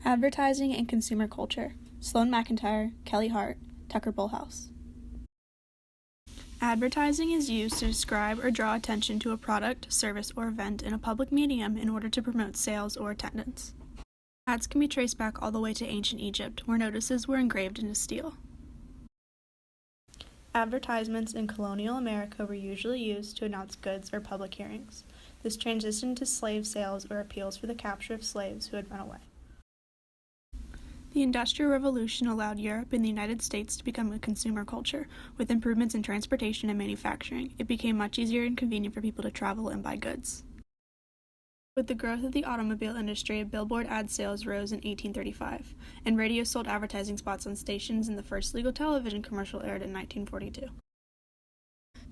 Advertising and Consumer Culture, Sloan McIntyre, Kelly Hart, Tucker Bullhouse. Advertising is used to describe or draw attention to a product, service, or event in a public medium in order to promote sales or attendance. Ads can be traced back all the way to ancient Egypt, where notices were engraved into steel. Advertisements in colonial America were usually used to announce goods or public hearings. This transitioned to slave sales or appeals for the capture of slaves who had run away. The Industrial Revolution allowed Europe and the United States to become a consumer culture. With improvements in transportation and manufacturing, it became much easier and convenient for people to travel and buy goods. With the growth of the automobile industry, billboard ad sales rose in 1835, and radio sold advertising spots on stations, and the first legal television commercial aired in 1942.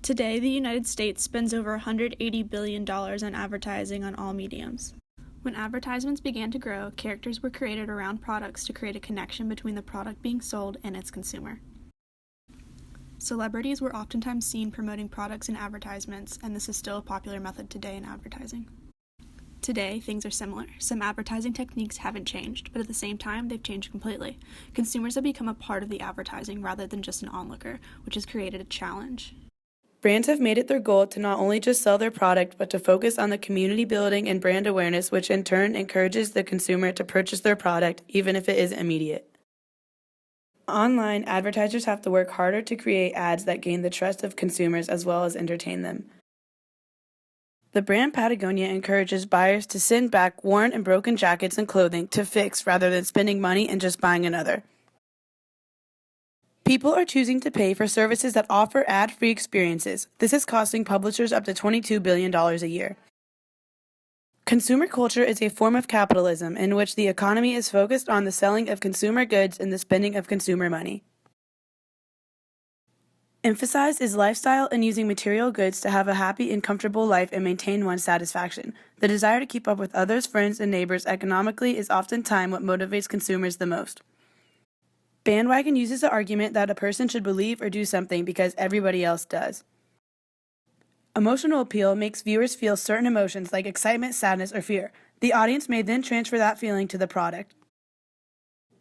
Today, the United States spends over $180 billion on advertising on all mediums. When advertisements began to grow, characters were created around products to create a connection between the product being sold and its consumer. Celebrities were oftentimes seen promoting products in advertisements, and this is still a popular method today in advertising. Today, things are similar. Some advertising techniques haven't changed, but at the same time, they've changed completely. Consumers have become a part of the advertising rather than just an onlooker, which has created a challenge. Brands have made it their goal to not only just sell their product, but to focus on the community building and brand awareness, which in turn encourages the consumer to purchase their product, even if it isn't immediate. Online, advertisers have to work harder to create ads that gain the trust of consumers as well as entertain them. The brand Patagonia encourages buyers to send back worn and broken jackets and clothing to fix rather than spending money and just buying another. People are choosing to pay for services that offer ad-free experiences. This is costing publishers up to $22 billion a year. Consumer culture is a form of capitalism in which the economy is focused on the selling of consumer goods and the spending of consumer money. Emphasized is lifestyle and using material goods to have a happy and comfortable life and maintain one's satisfaction. The desire to keep up with others, friends, and neighbors economically is oftentimes what motivates consumers the most. Bandwagon uses the argument that a person should believe or do something because everybody else does. Emotional appeal makes viewers feel certain emotions like excitement, sadness, or fear. The audience may then transfer that feeling to the product.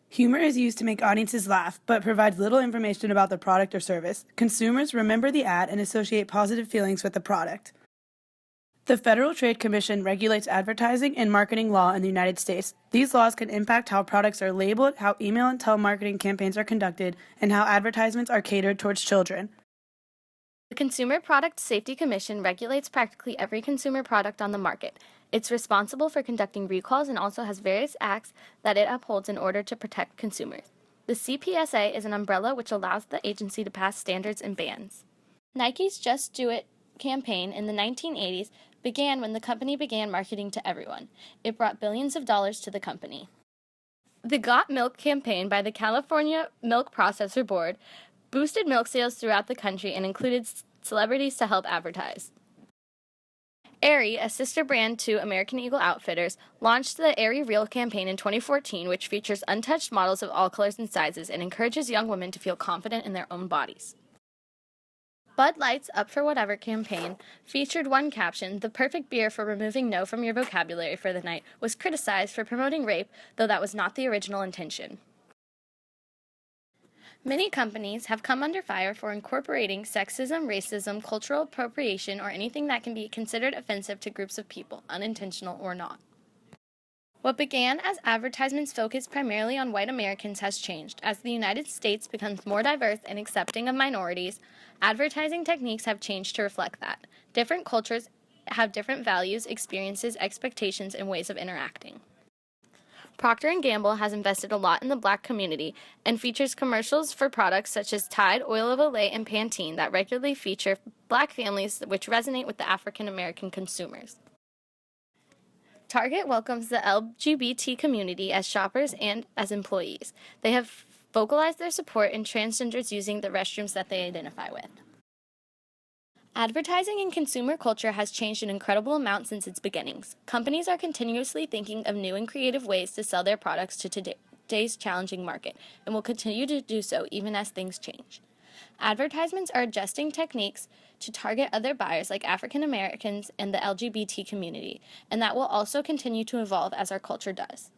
Humor is used to make audiences laugh, but provides little information about the product or service. Consumers remember the ad and associate positive feelings with the product. The Federal Trade Commission regulates advertising and marketing law in the United States. These laws can impact how products are labeled, how email and telemarketing campaigns are conducted, and how advertisements are catered towards children. The Consumer Product Safety Commission regulates practically every consumer product on the market. It's responsible for conducting recalls and also has various acts that it upholds in order to protect consumers. The CPSA is an umbrella which allows the agency to pass standards and bans. Nike's Just Do It campaign in the 1980s began when the company began marketing to everyone. It brought billions of dollars to the company. The Got Milk campaign by the California Milk Processor Board boosted milk sales throughout the country and included celebrities to help advertise. Aerie, a sister brand to American Eagle Outfitters, launched the Aerie Real campaign in 2014, which features untouched models of all colors and sizes and encourages young women to feel confident in their own bodies. Bud Light's Up for Whatever campaign featured one caption: "The perfect beer for removing no from your vocabulary for the night," was criticized for promoting rape, though that was not the original intention. Many companies have come under fire for incorporating sexism, racism, cultural appropriation, or anything that can be considered offensive to groups of people, unintentional or not. What began as advertisements focused primarily on white Americans has changed. As the United States becomes more diverse and accepting of minorities, advertising techniques have changed to reflect that. Different cultures have different values, experiences, expectations, and ways of interacting. Procter & Gamble has invested a lot in the Black community and features commercials for products such as Tide, Oil of Olay, and Pantene that regularly feature Black families which resonate with the African American consumers. Target welcomes the LGBT community as shoppers and as employees. They have vocalized their support in transgenders using the restrooms that they identify with. Advertising and consumer culture has changed an incredible amount since its beginnings. Companies are continuously thinking of new and creative ways to sell their products to today's challenging market, and will continue to do so even as things change. Advertisements are adjusting techniques to target other buyers like African Americans and the LGBT community, and that will also continue to evolve as our culture does.